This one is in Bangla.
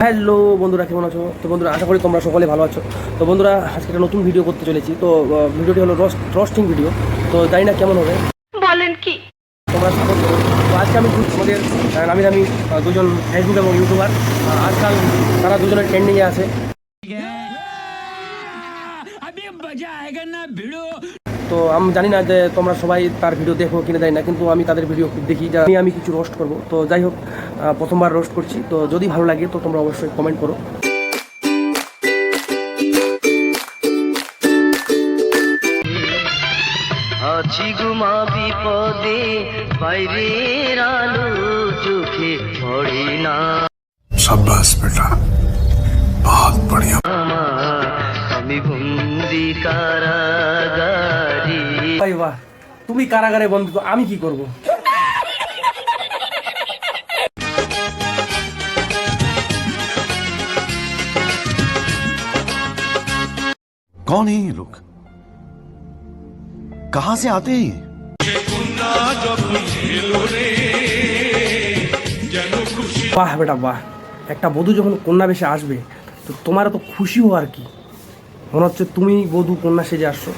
হ্যালো বন্ধুরা, কেমন আছো? তো বন্ধুরা, আশা করি তোমরা সকলে ভালো আছো। তো বন্ধুরা, আজকে একটা নতুন ভিডিও করতে চলেছি। তো ভিডিওটি হলো রোস্টিং ভিডিও। তো জানি না কেমন হবে, বলেন কি। তোমরা সাপোর্ট করো। তো আজকে আমি আমাদের নামি দামি দুজন ফেসবুক এবং ইউটিউবার, আজকাল তারা দুজনের ট্রেন্ডিংয়ে আছে। তো আমি জানি না যে তোমরা সবাই তার ভিডিও দেখো কিনে দেয় না, কিন্তু আমি তাদের ভিডিও দেখি, যা আমি কিছু রোস্ট করব। তো যাই হোক, প্রথমবার রোস্ট করছি। তো যদি ভালো লাগে তো তোমরা অবশ্যই কমেন্ট করো। আছি গুমা বিপদে, বাইরের আলো চোখে পড়ে না। शाबाश बेटा, बहुत बढ़िया। আমি বন্দি কারাগারে। ভাই বাহ, তুমি কারাগারে বন্ধু, তো আমি কি করব? कौन है ये लोग? कहां से आते हैं? বাহ বেটা বাহ, একটা বধূ যখন কন্যা বেশে আসবে তো তোমার তো খুশি হওয়ার কি, মনে হচ্ছে তুমি বধূ কন্যা সেজে আসছো।